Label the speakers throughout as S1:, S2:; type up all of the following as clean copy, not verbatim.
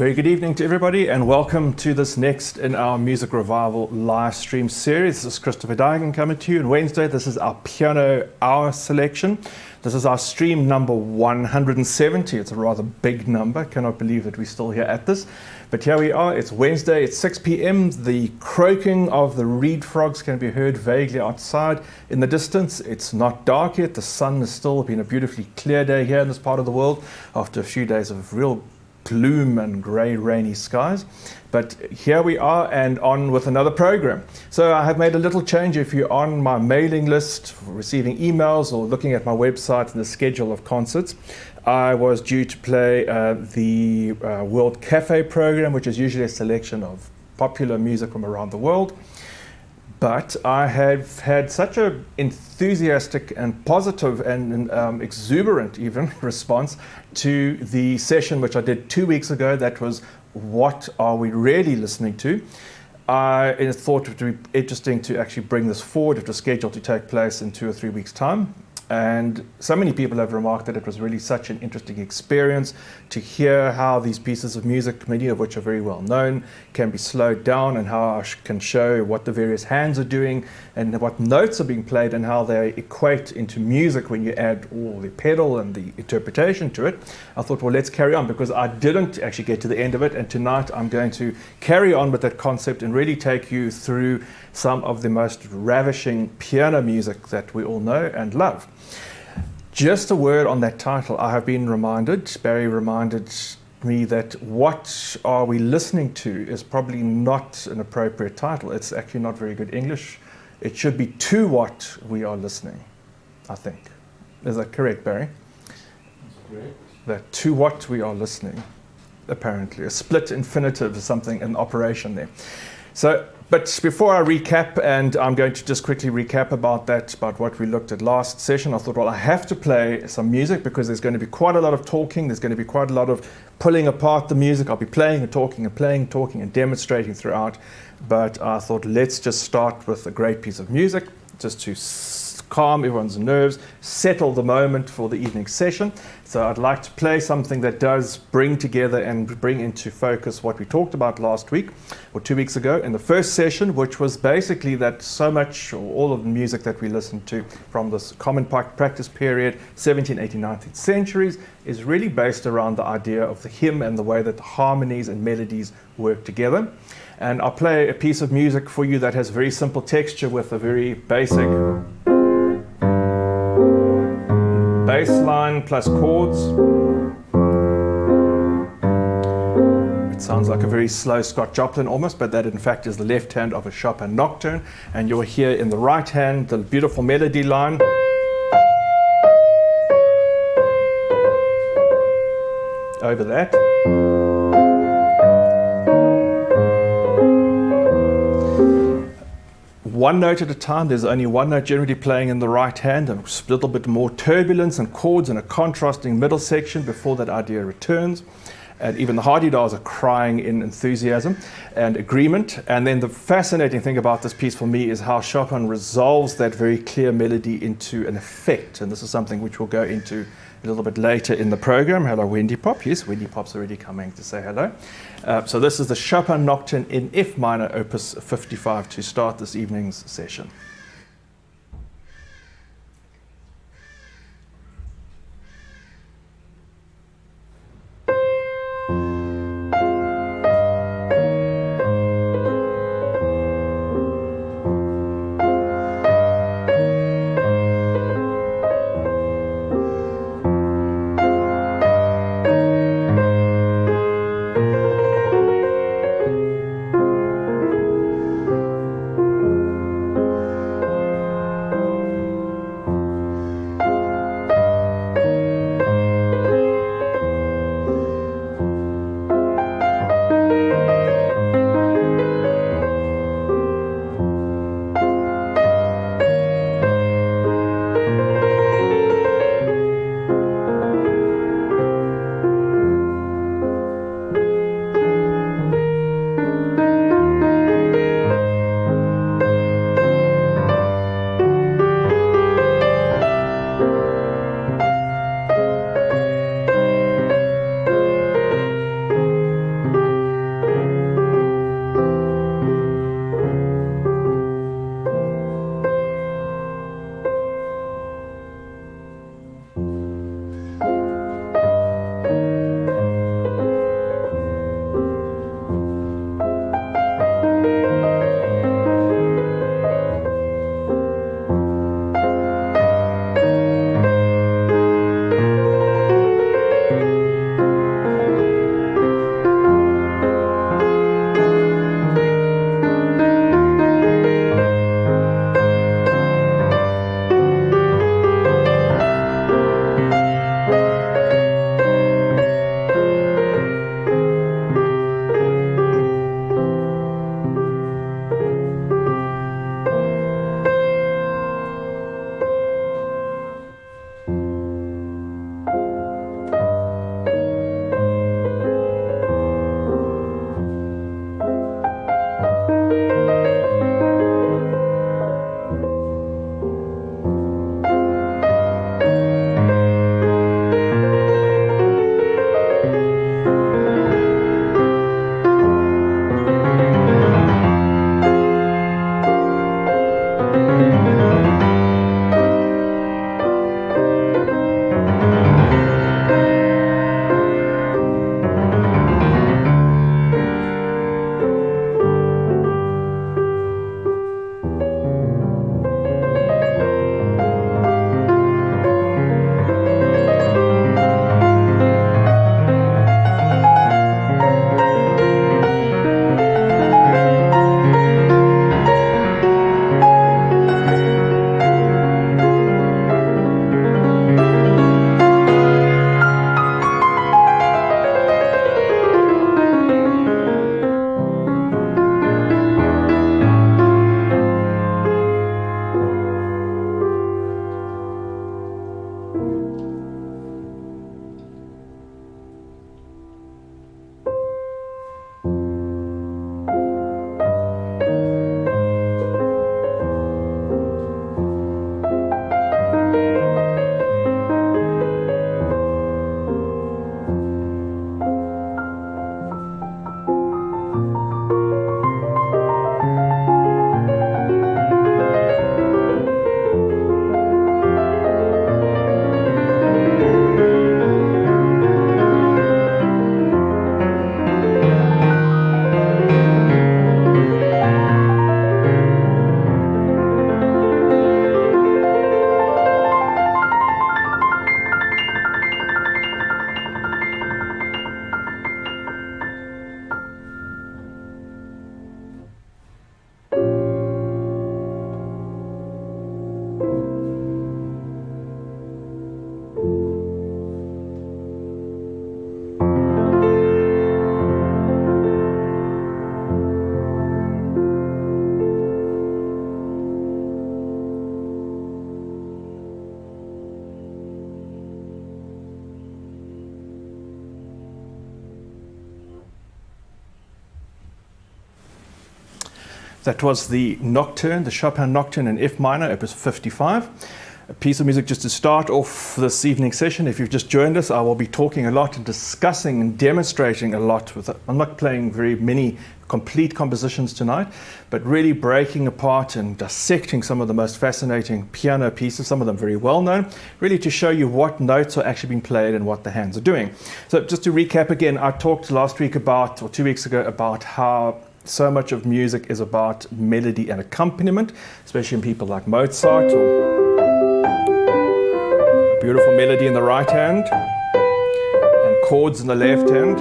S1: Very good evening to everybody, and welcome to this next in our Music Revival live stream series. This is Christopher Daigen coming to you on Wednesday. This is our Piano Hour selection. This is our stream number 170. It's a rather big number. Cannot believe that we're still here at this. But here we are. It's Wednesday. It's 6 p.m. The croaking of the reed frogs can be heard vaguely outside in the distance. It's not dark yet. The sun has still been a beautifully clear day here in this part of the world after a few days of real gloom and grey, rainy skies. But here we are, and on with another program. So I have made a little change. If you're on my mailing list, receiving emails or looking at my website and the schedule of concerts, I was due to play the World Cafe program, which is usually a selection of popular music from around the world. But I have had such an enthusiastic and positive and exuberant even response to the session which I did 2 weeks ago. That was, what are we really listening to? I thought it would be interesting to actually bring this forward. It was scheduled to take place in 2 or 3 weeks' time. And so many people have remarked that it was really such an interesting experience to hear how these pieces of music, many of which are very well known, can be slowed down, and how I can show what the various hands are doing and what notes are being played and how they equate into music when you add all the pedal and the interpretation to it. I thought, well, let's carry on, because I didn't actually get to the end of it. And tonight I'm going to carry on with that concept and really take you through some of the most ravishing piano music that we all know and love. Just a word on that title. I have been reminded, Barry reminded me, that what are we listening to is probably not an appropriate title. It's actually not very good English. It should be to what we are listening, I think. Is that correct, Barry?
S2: That's correct.
S1: That to what we are listening, apparently. A split infinitive is something, an operation there. So, but before I recap, and I'm going to just quickly recap about what we looked at last session, I thought, well, I have to play some music because there's going to be quite a lot of talking. There's going to be quite a lot of pulling apart the music. I'll be playing and talking and playing, talking and demonstrating throughout. But I thought, let's just start with a great piece of music just to calm everyone's nerves, settle the moment for the evening session. So I'd like to play something that does bring together and bring into focus what we talked about last week or 2 weeks ago in the first session, which was basically that so much, or all of the music that we listened to from this common practice period, 17th, 18th, 19th centuries, is really based around the idea of the hymn and the way that the harmonies and melodies work together. And I'll play a piece of music for you that has very simple texture with a very basic bass line plus chords. It sounds like a very slow Scott Joplin almost, but that in fact is the left hand of a Chopin nocturne. And you'll hear in the right hand the beautiful melody line. Over that. One note at a time. There's only one note generally playing in the right hand, and a little bit more turbulence and chords and a contrasting middle section before that idea returns. And even the Hardy-Dars are crying in enthusiasm and agreement. And then the fascinating thing about this piece for me is how Chopin resolves that very clear melody into an effect. And this is something which we'll go into a little bit later in the program. Hello, Wendy Pop. Yes, Wendy Pop's already coming to say hello. So this is the Chopin Nocturne in F minor, opus 55, to start this evening's session. That was the Nocturne, the Chopin Nocturne in F minor, opus 55. A piece of music just to start off this evening session. If you've just joined us, I will be talking a lot and discussing and demonstrating a lot. I'm not playing very many complete compositions tonight, but really breaking apart and dissecting some of the most fascinating piano pieces, some of them very well known, really to show you what notes are actually being played and what the hands are doing. So just to recap again, I talked last week about, or 2 weeks ago, about how so much of music is about melody and accompaniment, especially in people like Mozart, or beautiful melody in the right hand and chords in the left hand.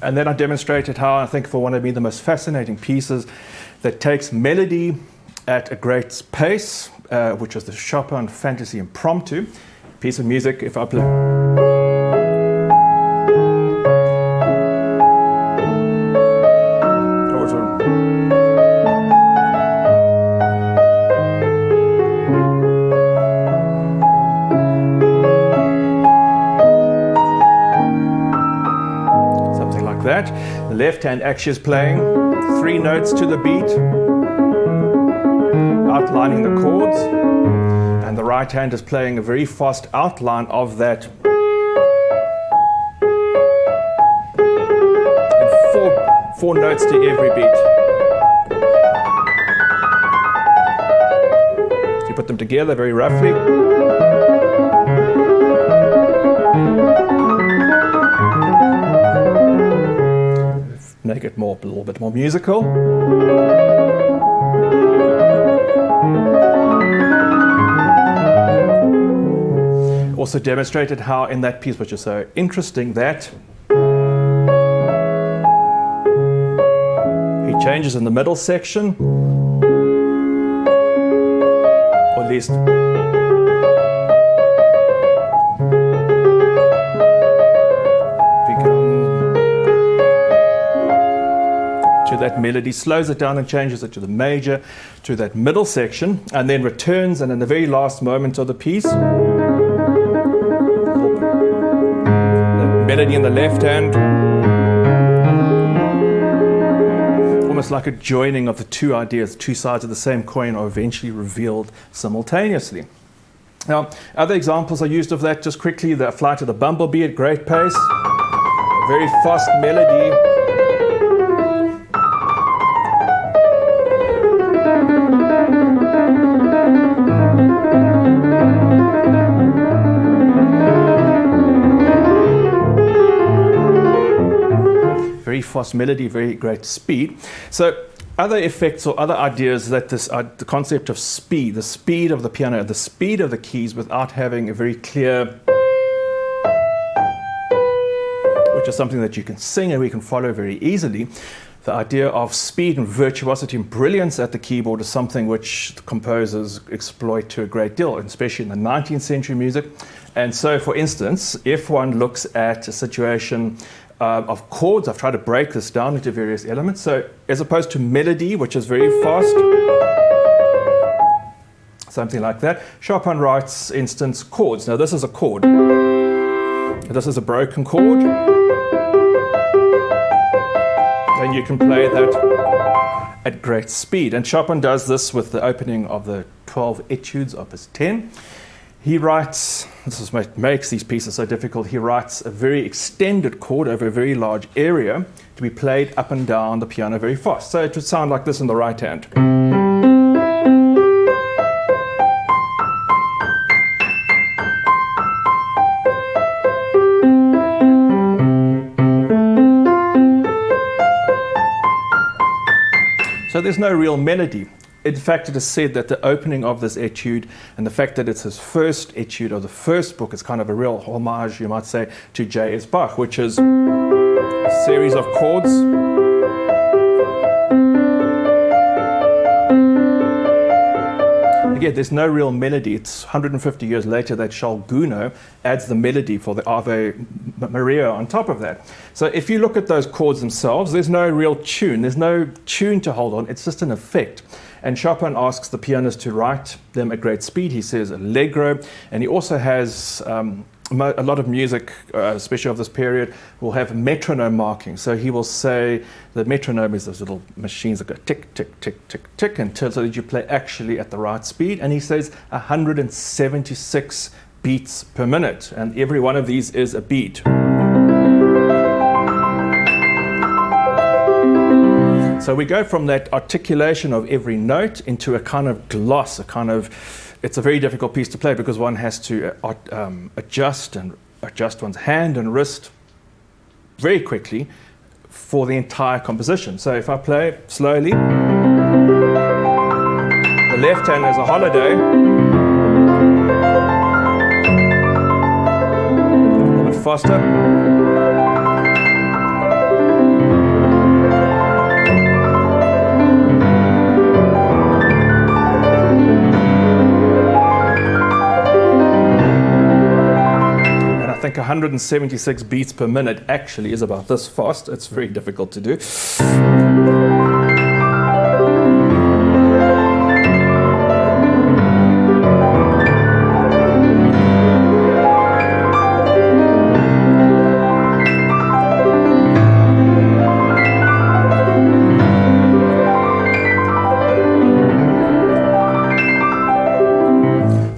S1: And then I demonstrated how I think for one of the most fascinating pieces that takes melody at a great pace, which is the Chopin Fantasy Impromptu piece of music. If I play something like that, the left hand actually is playing 3 notes to the beat, outlining the chords, and the right hand is playing a very fast outline of that. And four notes to every beat. So you put them together very roughly. Make it a little bit more musical. Also demonstrated how in that piece, which is so interesting, that he changes in the middle section, or at least to that melody, slows it down and changes it to the major, to that middle section, and then returns, and in the very last moment of the piece, melody in the left hand, almost like a joining of the two ideas, two sides of the same coin are eventually revealed simultaneously. Now, other examples are used of that just quickly. The Flight of the Bumblebee at great pace, a very fast melody. Very fast melody, very great speed. So other effects or other ideas that the concept of speed, the speed of the piano, the speed of the keys without having a very clear, which is something that you can sing and we can follow very easily. The idea of speed and virtuosity and brilliance at the keyboard is something which the composers exploit to a great deal, especially in the 19th century music. And so, for instance, if one looks at a situation of chords, I've tried to break this down into various elements. So as opposed to melody, which is very fast, something like that, Chopin writes, instance, chords. Now this is a chord. This is a broken chord. And you can play that at great speed. And Chopin does this with the opening of the 12 Etudes, opus 10. He writes, this is what makes these pieces so difficult, he writes a very extended chord over a very large area to be played up and down the piano very fast. So it would sound like this in the right hand. So there's no real melody. In fact, it is said that the opening of this etude and the fact that it's his first etude or the first book is kind of a real homage, you might say, to J.S. Bach, which is a series of chords. yet there's no real melody. It's 150 years later that Charles Gounod adds the melody for the Ave Maria on top of that. So if you look at those chords themselves, there's no real tune. There's no tune to hold on. It's just an effect. And Chopin asks the pianist to write them at great speed. He says allegro, and he also has a lot of music, especially of this period, will have metronome marking. So he will say the metronome is those little machines that go tick, tick, tick, tick, tick, until so that you play actually at the right speed. And he says 176 beats per minute, and every one of these is a beat. So we go from that articulation of every note into a kind of gloss, it's a very difficult piece to play because one has to adjust one's hand and wrist very quickly for the entire composition. So if I play slowly, the left hand has a holiday, a little bit faster. I think 176 beats per minute actually is about this fast. It's very difficult to do.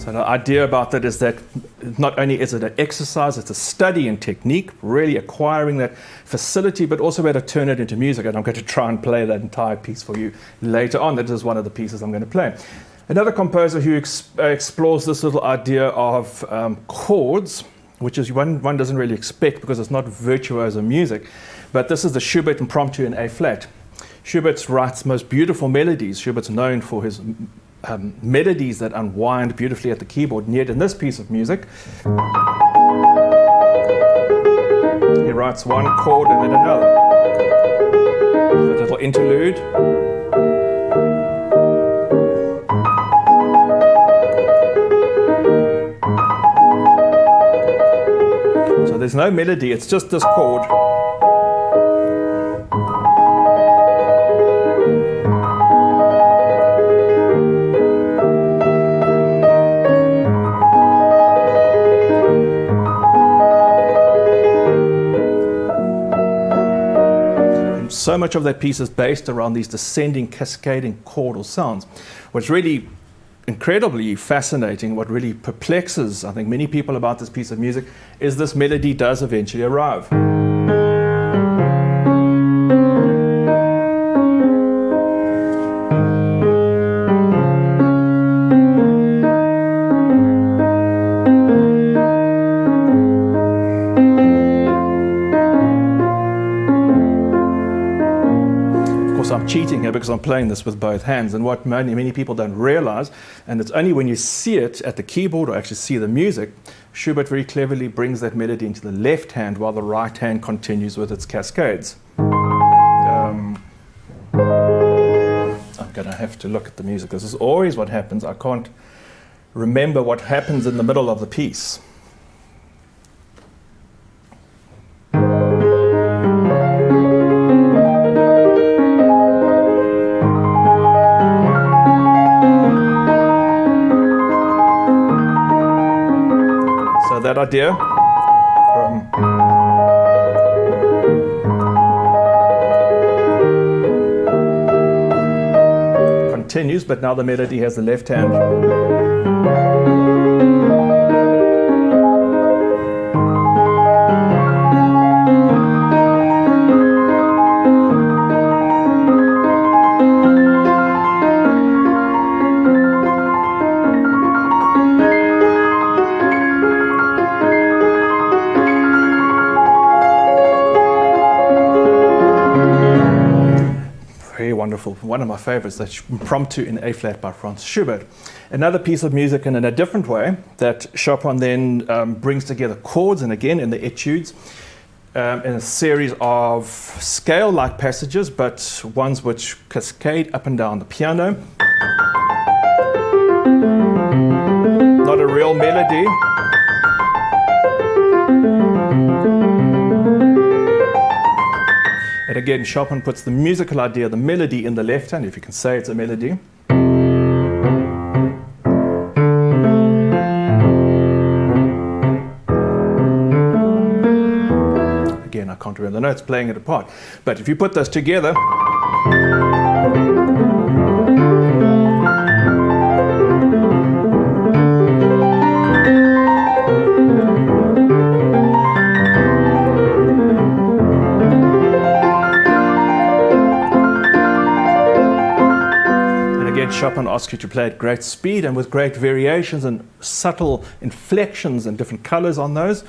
S1: The idea about that is that not only is it an exercise, it's a study in technique, really acquiring that facility, but also how to turn it into music. And I'm going to try and play that entire piece for you later on. That is one of the pieces I'm going to play. Another composer who explores this little idea of chords, which is one doesn't really expect because it's not virtuoso music, but this is the Schubert Impromptu in A flat. Schubert writes most beautiful melodies. Schubert's known for his melodies that unwind beautifully at the keyboard, and yet in this piece of music he writes one chord and then another. A little interlude. So there's no melody, it's just this chord. So much of that piece is based around these descending, cascading chordal sounds. What's really incredibly fascinating, what really perplexes, I think, many people about this piece of music, is this melody does eventually arrive. I'm cheating here because I'm playing this with both hands, and what many people don't realize, and it's only when you see it at the keyboard or actually see the music, Schubert very cleverly brings that melody into the left hand while the right hand continues with its cascades. I'm going to have to look at the music. This is always what happens. I can't remember what happens in the middle of the piece. That idea. Continues, but now the melody has the left hand. Wonderful. One of my favorites, that's Impromptu in A flat by Franz Schubert. Another piece of music, and in a different way, that Chopin then brings together chords, and again in the Etudes, in a series of scale-like passages, but ones which cascade up and down the piano. real melody. And again, Chopin puts the musical idea, the melody, in the left hand, if you can say it's a melody. Again, I can't remember the notes, playing it apart. But if you put those together, Chopin asks you to play at great speed and with great variations and subtle inflections and different colors on those.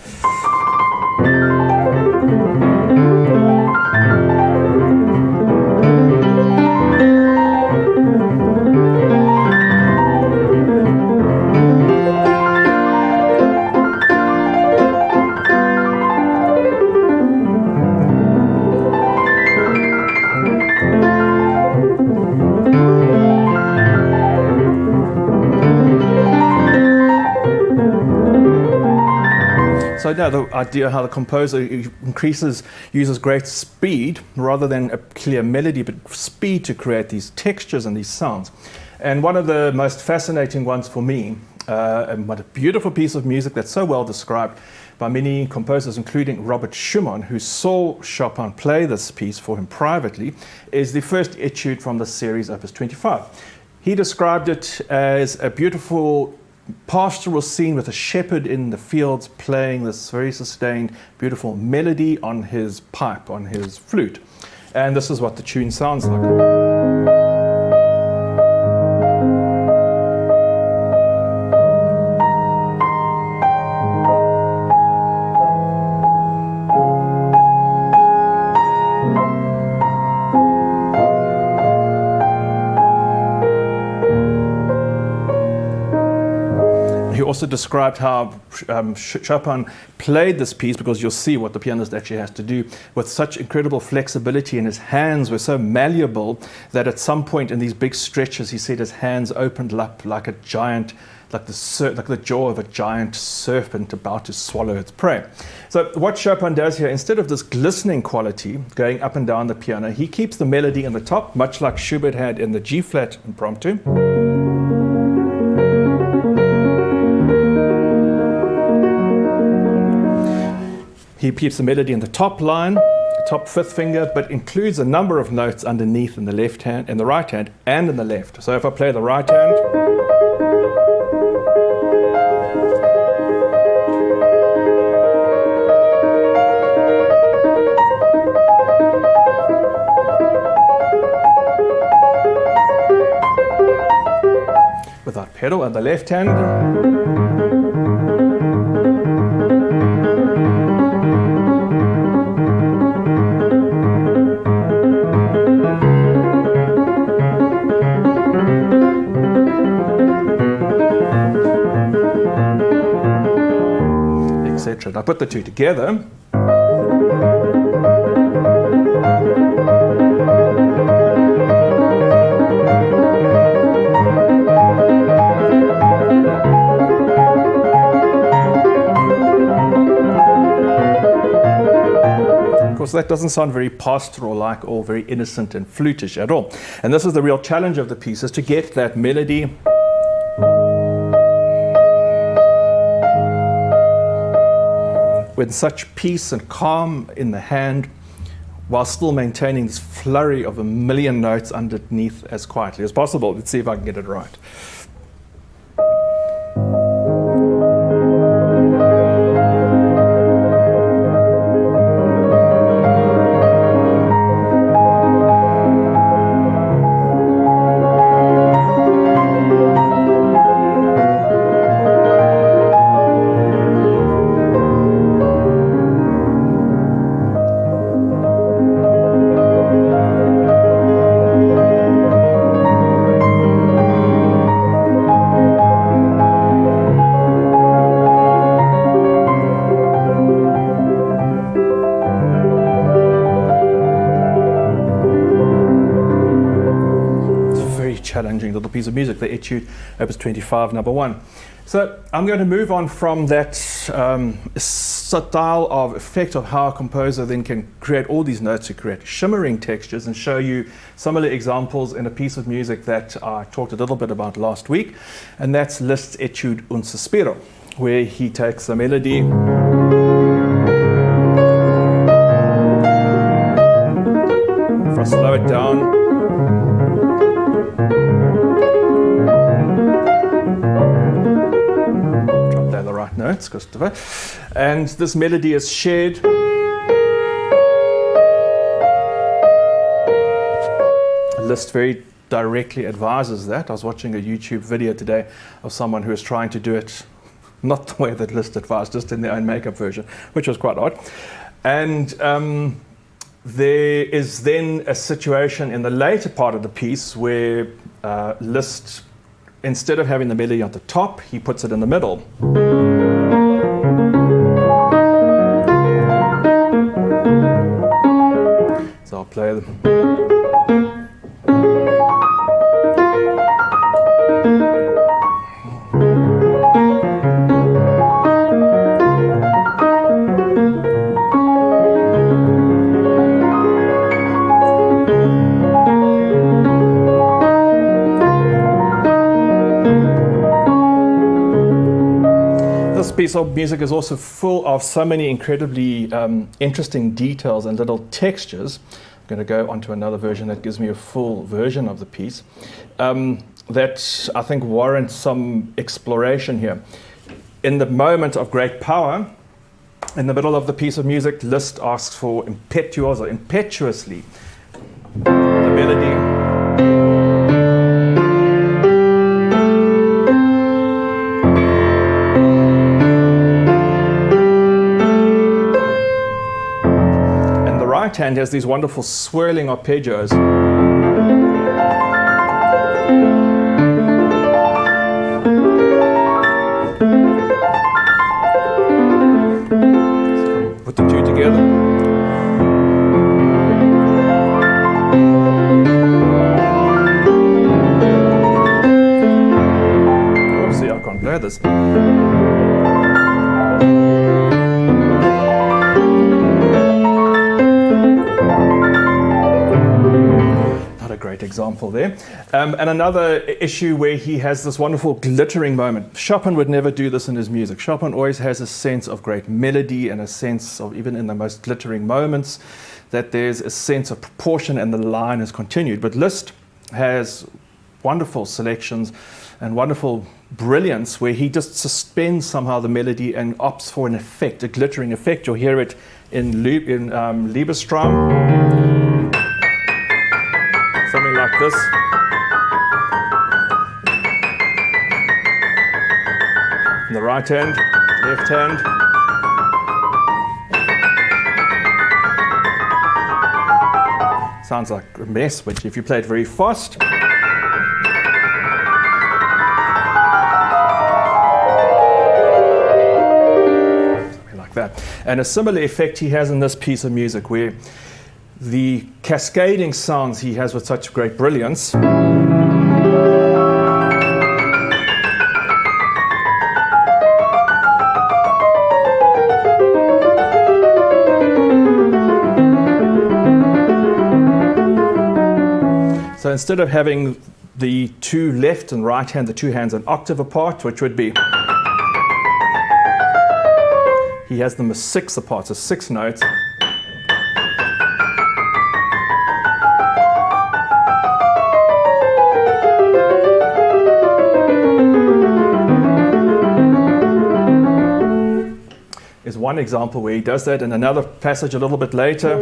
S1: So now the idea how the composer uses great speed rather than a clear melody, but speed to create these textures and these sounds. And one of the most fascinating ones for me, and what a beautiful piece of music that's so well described by many composers, including Robert Schumann, who saw Chopin play this piece for him privately, is the first Etude from the series, Opus 25. He described it as a beautiful pastoral scene with a shepherd in the fields playing this very sustained, beautiful melody on his pipe, on his flute. And this is what the tune sounds like. He also described how Chopin played this piece, because you'll see what the pianist actually has to do, with such incredible flexibility, and his hands were so malleable that at some point in these big stretches, he said his hands opened up like a giant, like the jaw of a giant serpent about to swallow its prey. So what Chopin does here, instead of this glistening quality going up and down the piano, he keeps the melody in the top, much like Schubert had in the G-flat impromptu. He keeps the melody in the top line, the top fifth finger, but includes a number of notes underneath in the left hand, in the right hand, and in the left. So if I play the right hand, without pedal, and the left hand, etc. I put the two together. Of course, that doesn't sound very pastoral-like or very innocent and flutish at all. And this is the real challenge of the piece, is to get that melody with such peace and calm in the hand, while still maintaining this flurry of a million notes underneath as quietly as possible. Let's see if I can get it right. Challenging little piece of music, the Etude, Opus 25, number 1. So I'm going to move on from that style of effect of how a composer then can create all these notes to create shimmering textures and show you similar examples in a piece of music that I talked a little bit about last week, and that's Liszt's Etude Unsuspero, where he takes a melody if I slow it down, notes, Christopher, and this melody is shared. Liszt very directly advises that. I was watching a YouTube video today of someone who was trying to do it not the way that Liszt advised, just in their own makeup version, which was quite odd. And there is then a situation in the later part of the piece where Liszt, instead of having the melody at the top, he puts it in the middle. So I'll play them. This piece of music is also full of so many incredibly interesting details and little textures. I'm going to go on to another version that gives me a full version of the piece that I think warrants some exploration here. In the moment of great power, in the middle of the piece of music, Liszt asks for impetuously, the melody. Right hand has these wonderful swirling arpeggios. Put the two together. Obviously, I can't play this. Great example there. And another issue where he has this wonderful glittering moment. Chopin would never do this in his music. Chopin always has a sense of great melody and a sense of, even in the most glittering moments, that there's a sense of proportion and the line is continued. But Liszt has wonderful selections and wonderful brilliance where he just suspends somehow the melody and opts for an effect, a glittering effect. You'll hear it in Liebestraum. Something like this. In the right hand, left hand. Sounds like a mess, but if you play it very fast. Something like that. And a similar effect he has in this piece of music where the cascading sounds he has with such great brilliance so instead of having the two left and right hand, the two hands an octave apart, which would be, he has them as six apart, so 6 notes. Is one example where he does that, and another passage a little bit later.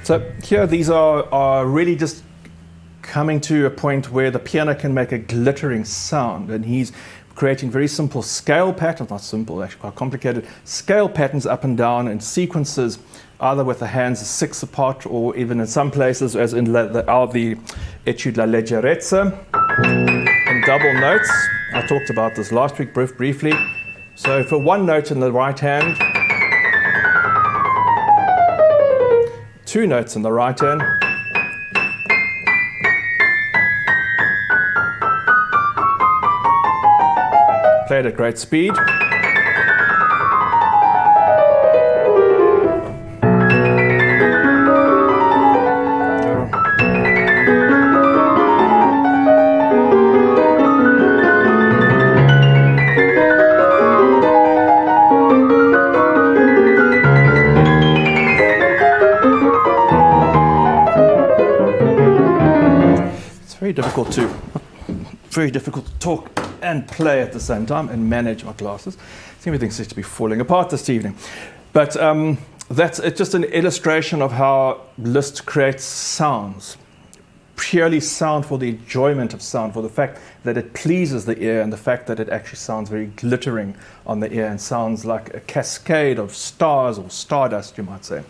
S1: So here these are really just coming to a point where the piano can make a glittering sound, and he's creating very simple scale patterns, not simple, actually quite complicated, scale patterns up and down in sequences, either with the hands 6 apart or even in some places, as in the Etude La Leggerezza, in double notes. I talked about this last week briefly. So for one note in the right hand, 2 notes in the right hand, played at great speed. Very difficult to talk and play at the same time and manage my classes. Everything seems to be falling apart this evening. But that's just an illustration of how Liszt creates sounds. Purely sound for the enjoyment of sound, for the fact that it pleases the ear and the fact that it actually sounds very glittering on the ear and sounds like a cascade of stars or stardust, you might say.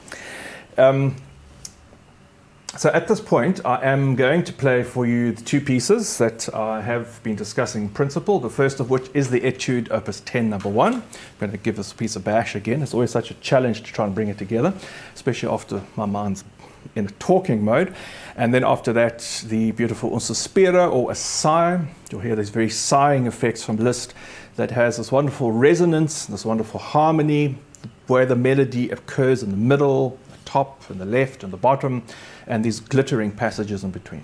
S1: So at this point, I am going to play for you the 2 pieces that I have been discussing in principle, the first of which is the Etude Opus 10 number 1. I'm going to give this piece a bash again. It's always such a challenge to try and bring it together, especially after my mind's in a talking mode. And then after that, the beautiful Unsuspero, or a sigh. You'll hear these very sighing effects from Liszt that has this wonderful resonance, this wonderful harmony, where the melody occurs in the middle, the top, and the left, and the bottom, and these glittering passages in between.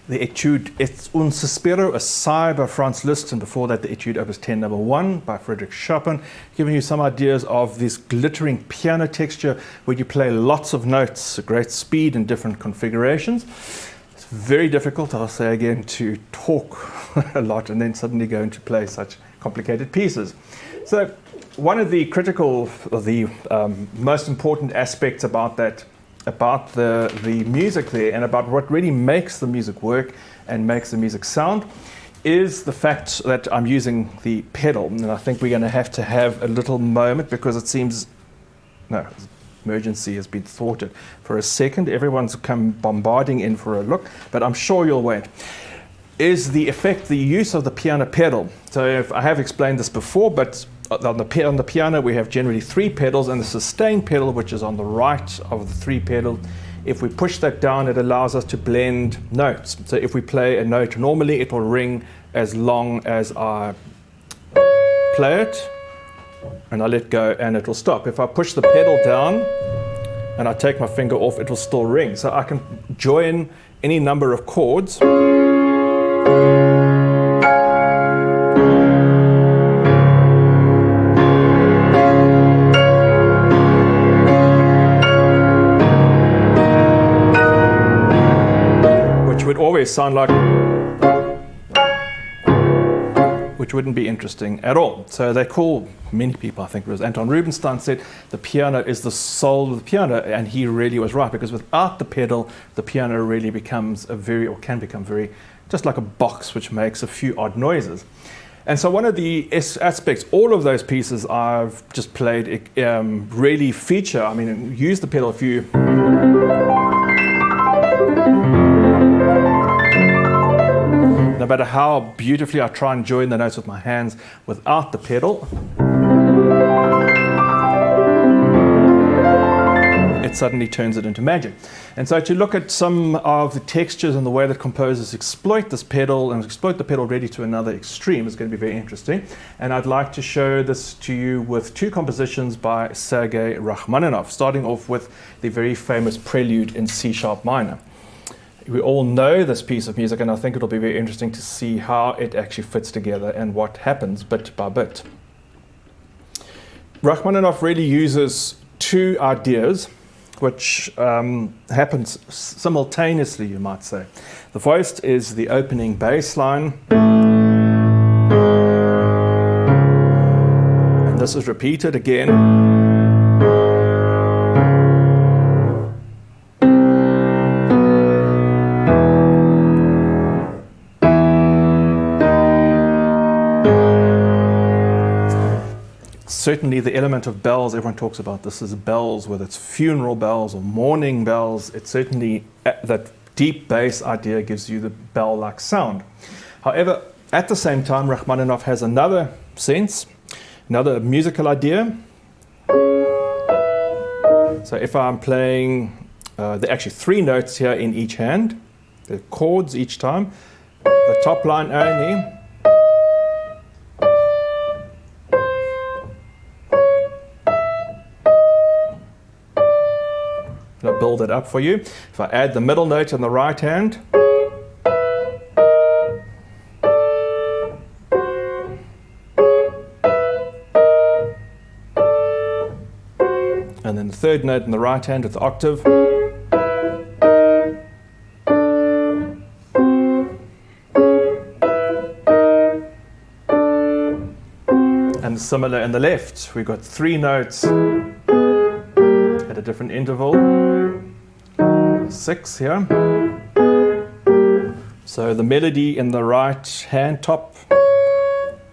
S1: the Etude It's Unsuspero, a sigh by Franz Liszt, and before that the Etude Opus 10 number 1 by Franz Schubert, giving you some ideas of this glittering piano texture where you play lots of notes at great speed in different configurations. It's very difficult, I'll say again, to talk a lot and then suddenly go into play such complicated pieces. So one of the critical, or the most important aspects about that, about the music there and about what really makes the music work and makes the music sound is the fact that I'm using the pedal. And I think we're going to have a little moment because it seems, no, emergency has been thwarted for a second. Everyone's come bombarding in for a look, but I'm sure you'll wait. Is the effect, the use of the piano pedal. So if I have explained this before, but on the piano we have generally 3 pedals, and the sustain pedal, which is on the right of the 3 pedals, if we push that down it allows us to blend notes. So if we play a note normally, it will ring as long as I play it and I let go and it will stop. If I push the pedal down and I take my finger off, it will still ring. So I can join any number of chords would always sound like, which wouldn't be interesting at all. So they call, many people, I think it was Anton Rubinstein said, the piano is the soul of the piano, and he really was right, because without the pedal, the piano really becomes can become very, just like a box which makes a few odd noises. And so one of the aspects, all of those pieces I've just played really feature, I mean, use the pedal if you, no matter how beautifully I try and join the notes with my hands without the pedal, it suddenly turns it into magic. And so to look at some of the textures and the way that composers exploit this pedal and exploit the pedal really to another extreme is going to be very interesting. And I'd like to show this to you with 2 compositions by Sergei Rachmaninoff, starting off with the very famous Prelude in C-sharp minor. We all know this piece of music, and I think it'll be very interesting to see how it actually fits together and what happens bit by bit. Rachmaninoff really uses 2 ideas which happens simultaneously, you might say. The first is the opening bass line, and this is repeated again. Certainly the element of bells, everyone talks about this as bells, whether it's funeral bells or mourning bells. It's certainly that deep bass idea gives you the bell-like sound. However, at the same time, Rachmaninoff has another sense, another musical idea. So if I'm playing, there are actually 3 notes here in each hand, the chords each time, the top line only, I'll build it up for you. If I add the middle note on the right hand, and then the 3rd note in the right hand with the octave, and similar in the left, we've got 3 notes at a different interval, 6 here. So the melody in the right hand top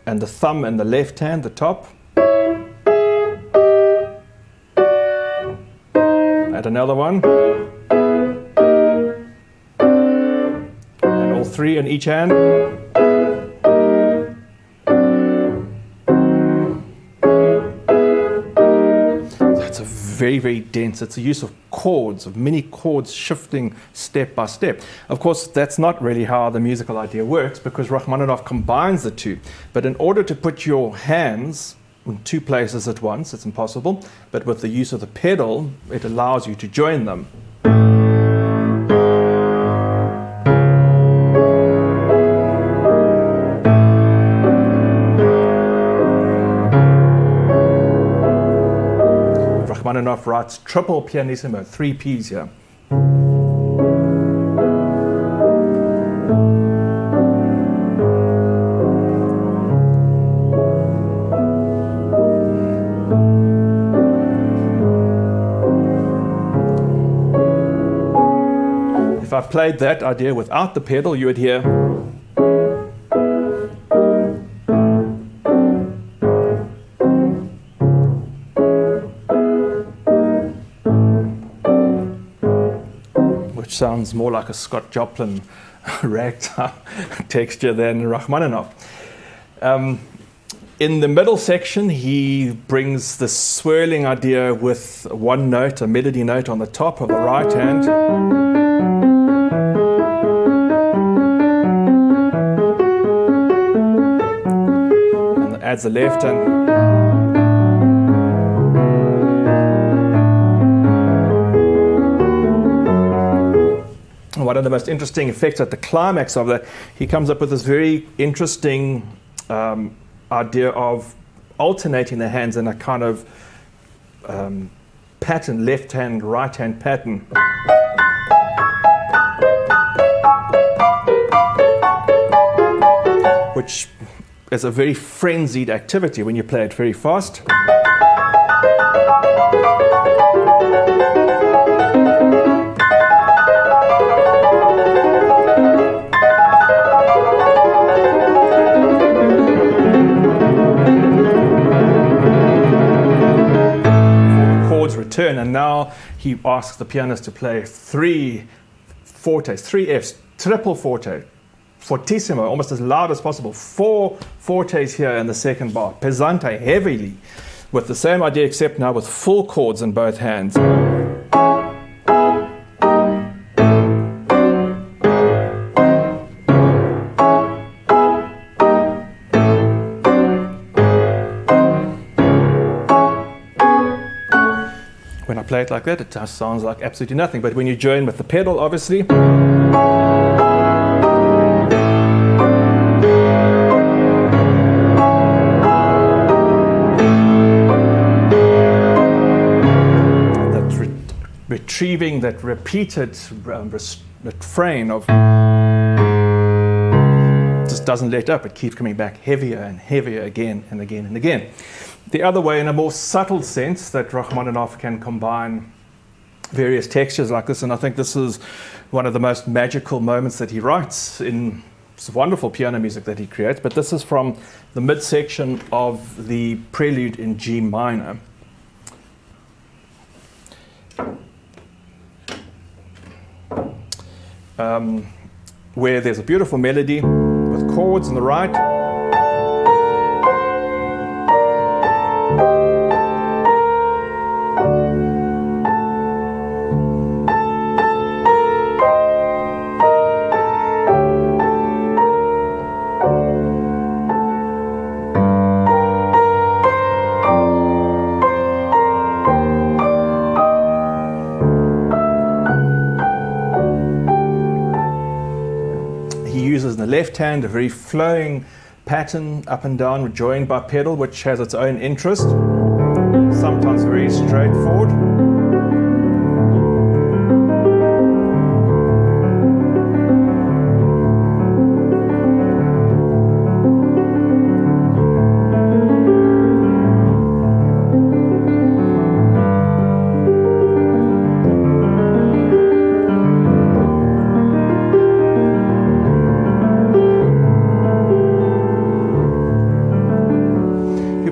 S1: and the thumb in the left hand, the top. Add another one. And all 3 in each hand. Very, very dense. It's a use of chords, of many chords shifting step by step. Of course, that's not really how the musical idea works, because Rachmaninoff combines the 2. But in order to put your hands in 2 places at once, it's impossible. But with the use of the pedal, it allows you to join them. Rachmaninoff writes triple pianissimo, 3 Ps here. If I played that idea without the pedal, you would hear. Which sounds more like a Scott Joplin ragtime texture than Rachmaninoff. In the middle section, he brings the swirling idea with one note, a melody note on the top of the right hand. And adds the left hand. One of the most interesting effects at the climax of that, he comes up with this very interesting idea of alternating the hands in a kind of pattern, left hand, right hand pattern. Which is a very frenzied activity when you play it very fast. Return, and now he asks the pianist to play 3 fortes, 3 Fs, triple forte, fortissimo, almost as loud as possible, 4 fortes here in the second bar, pesante, heavily, with the same idea except now with full chords in both hands. When I play it like that, it just sounds like absolutely nothing. But when you join with the pedal, obviously, that retrieving, that repeated refrain of just doesn't let up. It keeps coming back heavier and heavier again and again and again. The other way, in a more subtle sense, that Rachmaninoff can combine various textures like this, and I think this is one of the most magical moments that he writes in this wonderful piano music that he creates, but this is from the midsection of the Prelude in G minor. Where there's a beautiful melody with chords on the right. The left hand, a very flowing pattern up and down, joined by pedal, which has its own interest, sometimes very straightforward.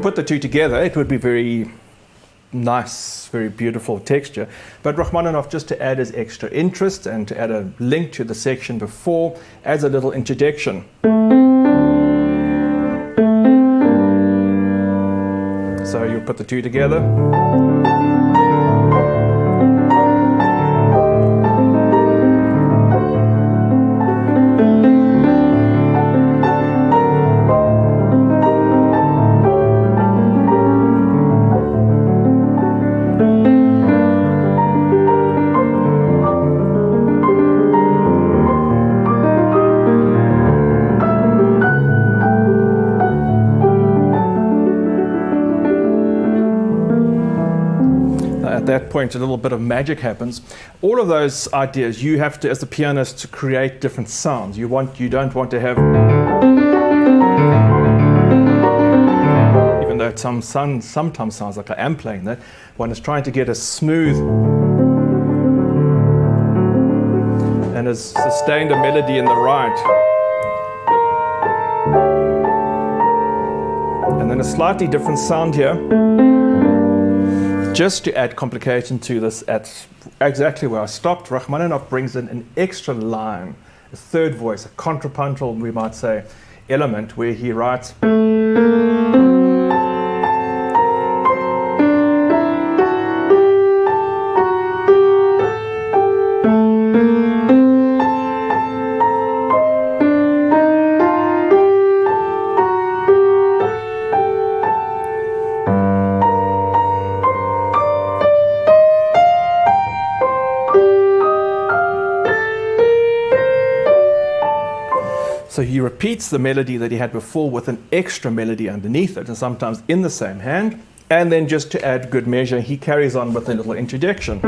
S1: Put the two together, it would be very nice, very beautiful texture. But Rachmaninoff, just to add his extra interest and to add a link to the section before, adds a little interjection. So you put the two together. that point, a little bit of magic happens. All of those ideas, you have to, as the pianist, to create different sounds. You don't want to have, even though it sometimes sounds like I am playing that, one is trying to get a smooth and as sustained a melody in the right. And then a slightly different sound here, just to add complication to this. At exactly where I stopped, Rachmaninoff brings in an extra line, a third voice, a contrapuntal, we might say, element, where he writes. So he repeats the melody that he had before with an extra melody underneath it, and sometimes in the same hand. And then just to add good measure, he carries on with a little interjection.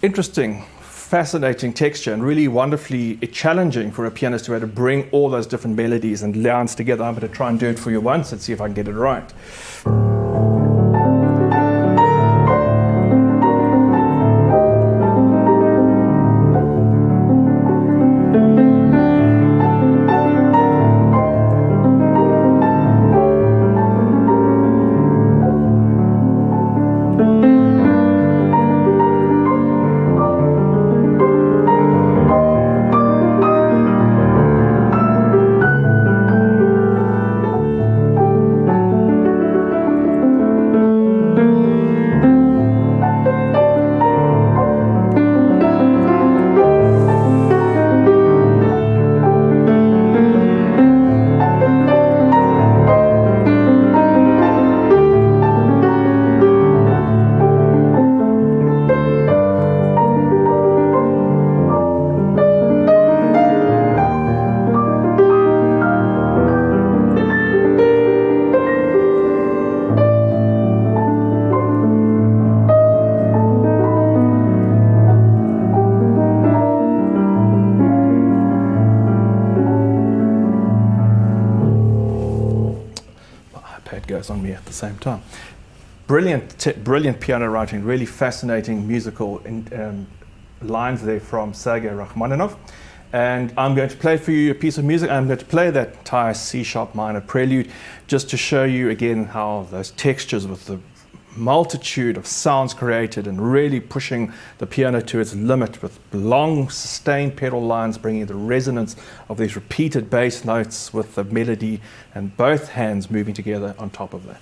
S1: Interesting, fascinating texture, and really wonderfully challenging for a pianist to be able to bring all those different melodies and lines together. I'm going to try and do it for you once and see if I can get it right. Goes on me at the same time. Brilliant piano writing, really fascinating musical lines there from Sergei Rachmaninoff. And I'm going to play for you a piece of music. I'm going to play that entire C-sharp minor prelude just to show you again how those textures with the multitude of sounds created and really pushing the piano to its limit with long sustained pedal lines, bringing the resonance of these repeated bass notes with the melody and both hands moving together on top of that.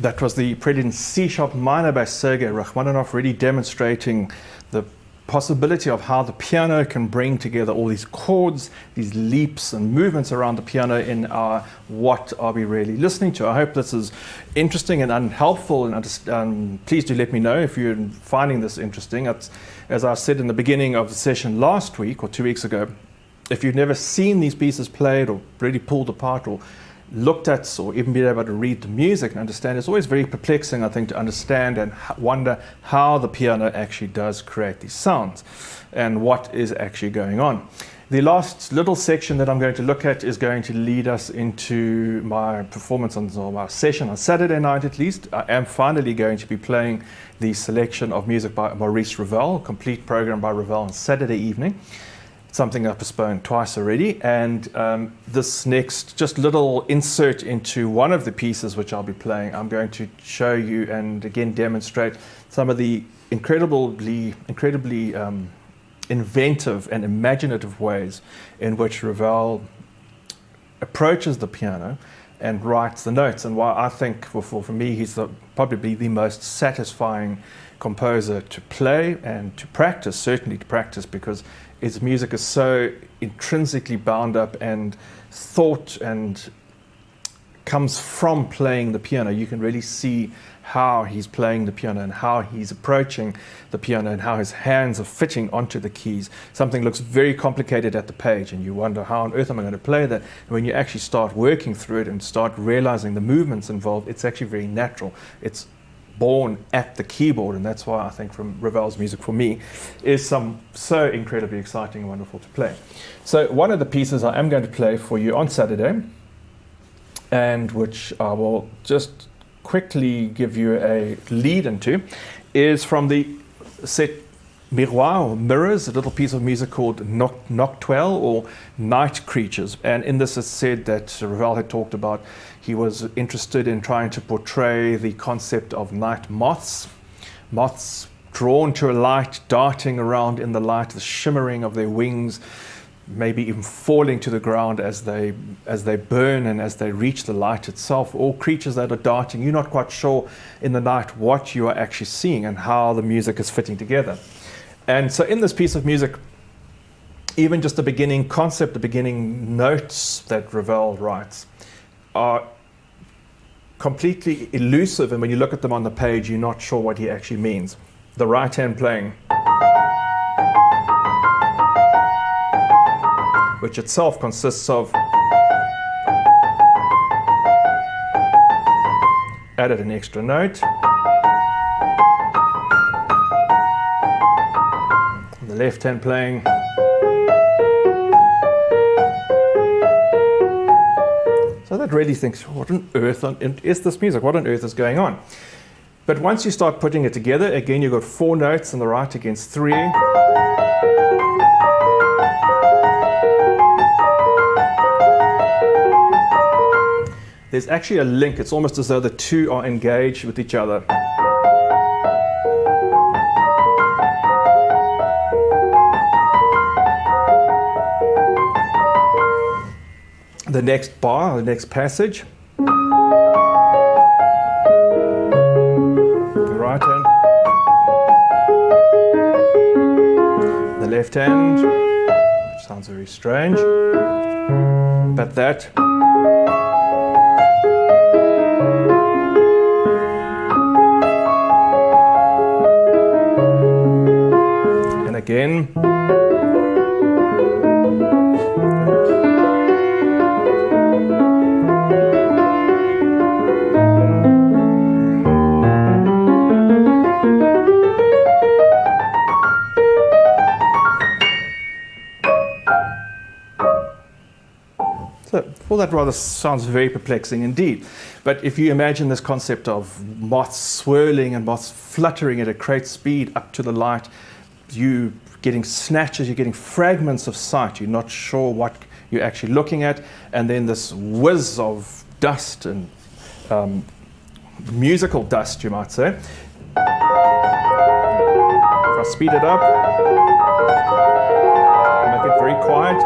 S1: That was the Prelude in C-sharp minor by Sergei Rachmaninoff, really demonstrating the possibility of how the piano can bring together all these chords, these leaps and movements around the piano in our What Are We Really Listening To? I hope this is interesting and helpful, and please do let me know if you're finding this interesting. As I said in the beginning of the session last week or 2 weeks ago, if you've never seen these pieces played or really pulled apart or looked at or even been able to read the music and understand, it's always very perplexing, I think, to understand and wonder how the piano actually does create these sounds and what is actually going on. The last little section that I'm going to look at is going to lead us into my performance or my session on Saturday night at least. I am finally going to be playing the selection of music by Maurice Ravel, complete program by Ravel on Saturday evening. Something I've postponed twice already, and this next just little insert into one of the pieces which I'll be playing, I'm going to show you and again demonstrate some of the incredibly inventive and imaginative ways in which Ravel approaches the piano and writes the notes, and why I think for me he's probably the most satisfying composer to play and to practice, certainly to practice, because his music is so intrinsically bound up and thought and comes from playing the piano. You can really see how he's playing the piano and how he's approaching the piano and how his hands are fitting onto the keys. Something looks very complicated at the page and you wonder, how on earth am I going to play that? And when you actually start working through it and start realizing the movements involved, it's actually very natural. It's born at the keyboard, and that's why I think from Ravel's music for me is so incredibly exciting and wonderful to play. So one of the pieces I am going to play for you on Saturday, and which I will just quickly give you a lead into, is from the set Miroir, or Mirrors, a little piece of music called Noctuelle, or Night Creatures. And in this it's said that Ravel had talked about he was interested in trying to portray the concept of night moths drawn to a light, darting around in the light, the shimmering of their wings, maybe even falling to the ground as they burn and as they reach the light itself. All creatures that are darting, you're not quite sure in the night what you are actually seeing and how the music is fitting together. And so in this piece of music, even just the beginning concept, the beginning notes that Ravel writes are completely elusive, and when you look at them on the page, you're not sure what he actually means. The right hand playing, which itself consists of added an extra note, the left hand playing, so that really thinks, what on earth is this music? What on earth is going on? But once you start putting it together, again you've got 4 notes on the right against 3. There's actually a link. It's almost as though the two are engaged with each other. The next bar, the next passage. The right hand. The left hand, which sounds very strange. But that. And again. Well, that rather sounds very perplexing indeed. But if you imagine this concept of moths swirling and moths fluttering at a great speed up to the light, you getting snatches, you're getting fragments of sight, you're not sure what you're actually looking at, and then this whiz of dust and musical dust, you might say. If I speed it up, make it very quiet.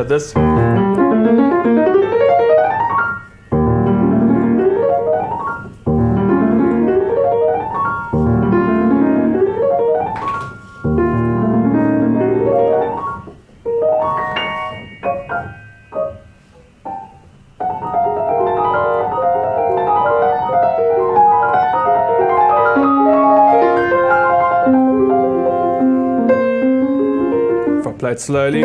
S1: this. If I play it slowly.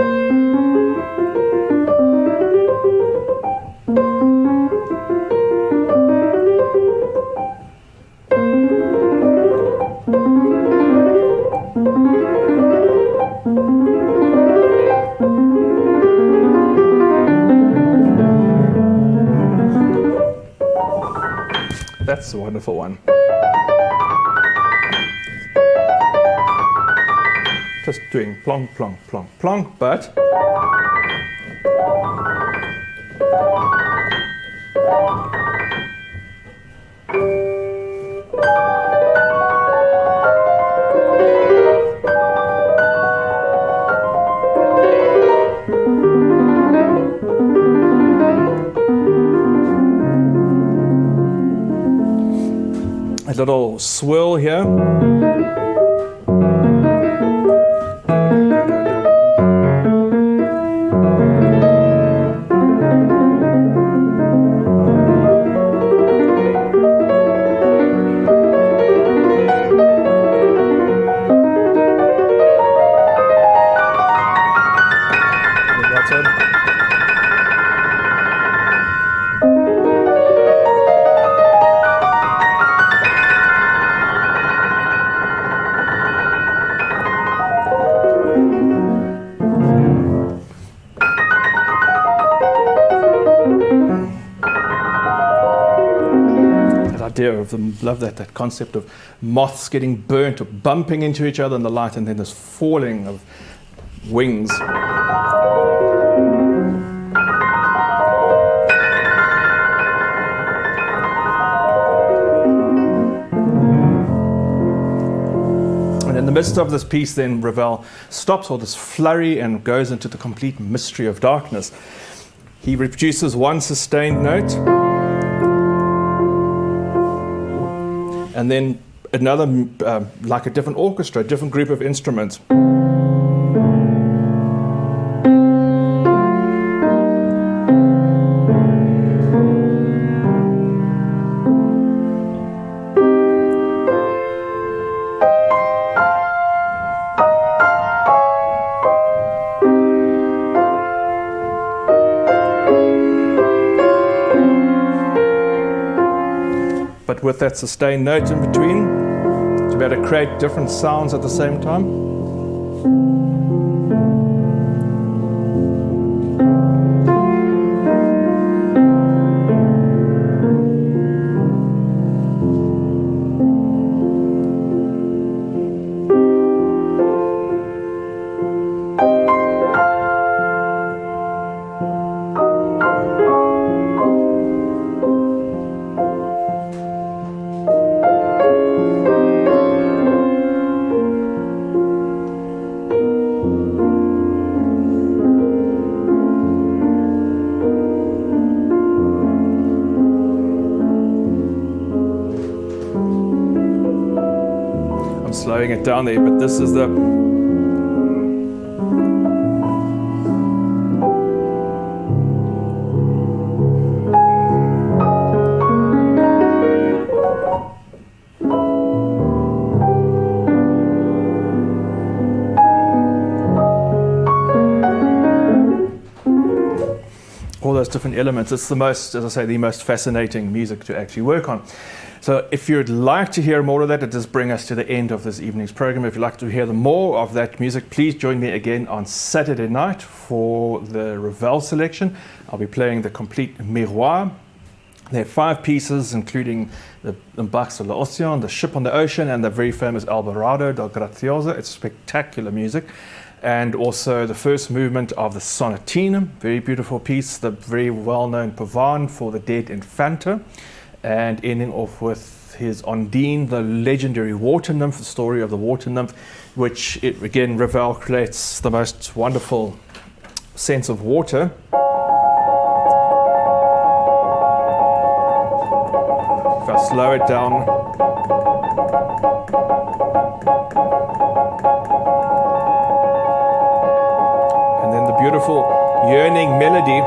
S1: That's a wonderful one. Just doing plonk, plonk, plonk, plonk, but a little swirl here. Idea of them, love that concept of moths getting burnt or bumping into each other in the light, and then this falling of wings. And in the midst of this piece, then Ravel stops all this flurry and goes into the complete mystery of darkness. He reproduces one sustained note, and then another, like a different orchestra, a different group of instruments. But with that sustained note in between, to be able to create different sounds at the same time. Slowing it down there, but this is the all those different elements. It's the most, as I say, the most fascinating music to actually work on. So if you'd like to hear more of that, it does bring us to the end of this evening's program. If you'd like to hear more of that music, please join me again on Saturday night for the Ravel selection. I'll be playing the complete Miroir. There are 5 pieces, including the Embarque sur l'Océan, the Ship on the Ocean, and the very famous Alvarado del Grazioso. It's spectacular music. And also the first movement of the Sonatina, very beautiful piece, the very well-known Pavane for the Dead Infanta. And ending off with his Ondine, the legendary water nymph, the story of the water nymph, which again Ravel creates the most wonderful sense of water. If I slow it down, and then the beautiful yearning melody.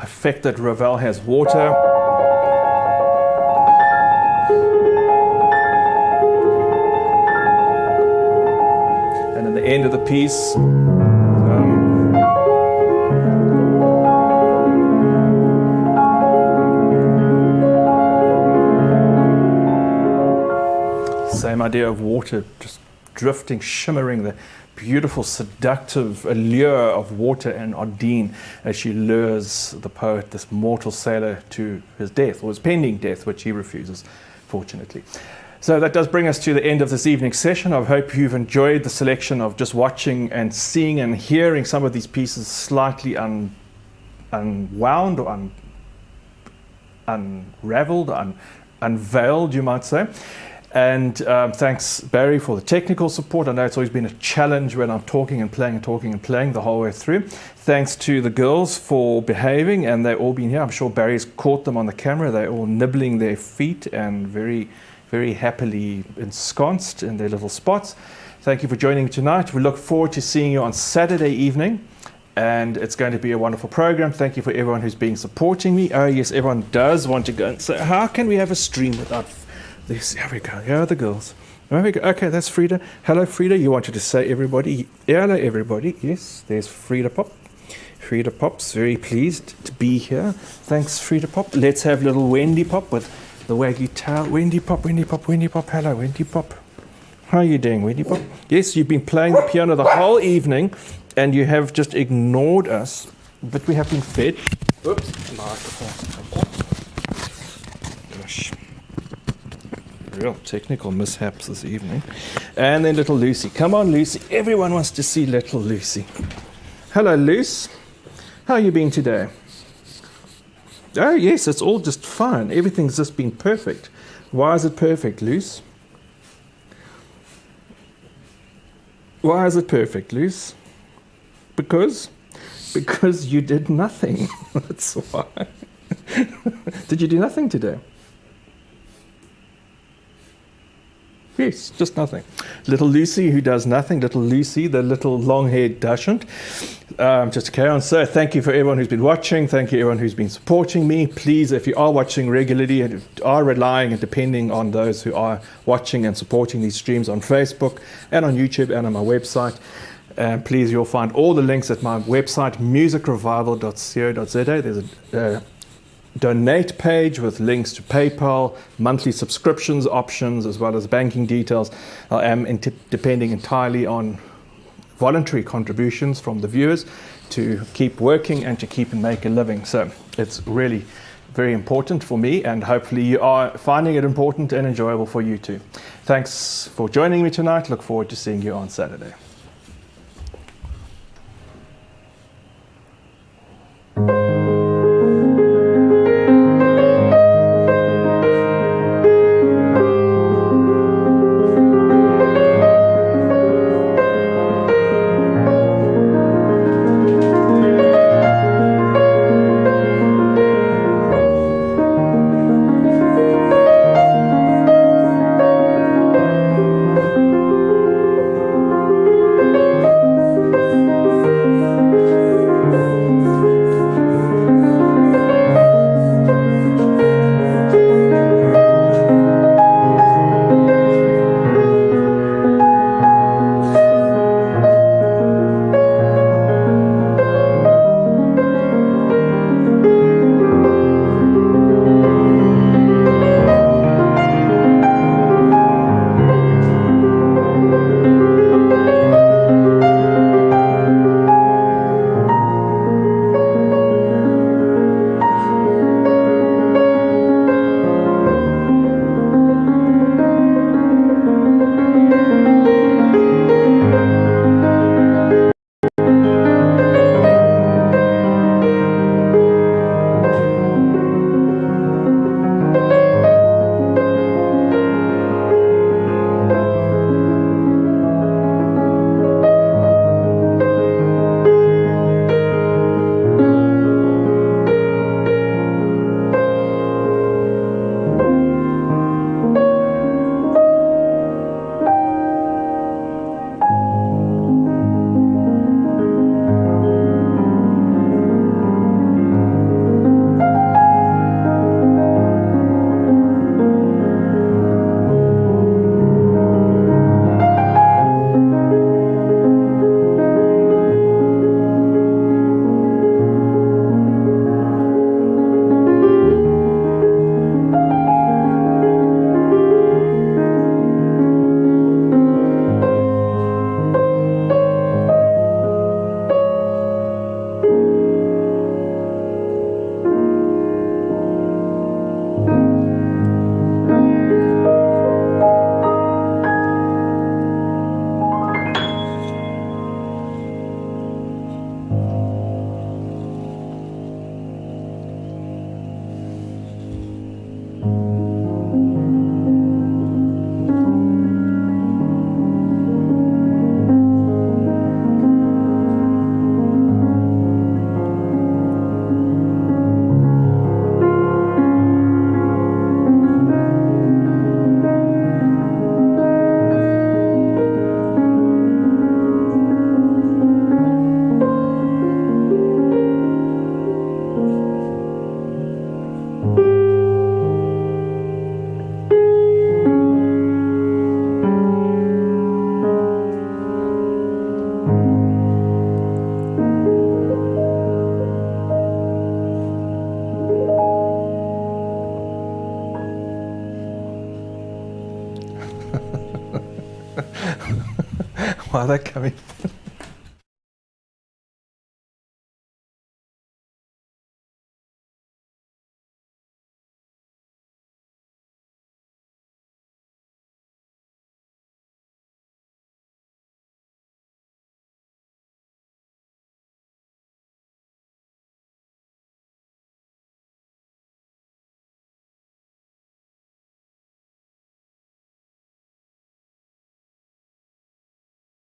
S1: Effect that Ravel has water. And at the end of the piece, same idea of water just drifting, shimmering, the beautiful seductive allure of water and Odine as she lures the poet, this mortal sailor, to his death, or his pending death, which he refuses, fortunately. So that does bring us to the end of this evening's session. I hope you've enjoyed the selection of just watching and seeing and hearing some of these pieces slightly unwound or unraveled, unveiled, you might say. And thanks, Barry, for the technical support. I know it's always been a challenge when I'm talking and playing and talking and playing the whole way through. Thanks to the girls for behaving, and they've all been here. I'm sure Barry's caught them on the camera. They're all nibbling their feet and very, very happily ensconced in their little spots. Thank you for joining me tonight. We look forward to seeing you on Saturday evening, and it's going to be a wonderful program. Thank you for everyone who's been supporting me. Oh yes, everyone does want to go and say, how can we have a stream without this? Here we go. Here are the girls. There we go. Okay, that's Frida. Hello, Frida. You wanted to say everybody. Hello, everybody. Yes, there's Frida Pop. Frida Pop's very pleased to be here. Thanks, Frida Pop. Let's have little Wendy Pop with the waggy tail. Wendy Pop, Wendy Pop, Wendy Pop. Hello, Wendy Pop. How are you doing, Wendy Pop? Yes, you've been playing the piano the whole evening, and you have just ignored us, but we have been fed. Oops, microphone. Gosh. Real technical mishaps this evening. And then little Lucy. Come on, Lucy. Everyone wants to see little Lucy. Hello, Luce. How are you been today? Oh, yes, it's all just fine. Everything's just been perfect. Why is it perfect, Luce? Why is it perfect, Luce? Because you did nothing. That's why. Did you do nothing today? Yes, just nothing. Little Lucy who does nothing. Little Lucy, the little long-haired dachshund. Just to carry on. So thank you for everyone who's been watching. Thank you everyone who's been supporting me. Please, if you are watching regularly and are relying and depending on those who are watching and supporting these streams on Facebook and on YouTube and on my website, please, you'll find all the links at my website, musicrevival.co.za. There's a donate page with links to PayPal, monthly subscriptions options, as well as banking details. I am depending entirely on voluntary contributions from the viewers to keep working and to keep and make a living. So it's really very important for me, and hopefully you are finding it important and enjoyable for you too. Thanks for joining me tonight. Look forward to seeing you on Saturday. Why are they coming?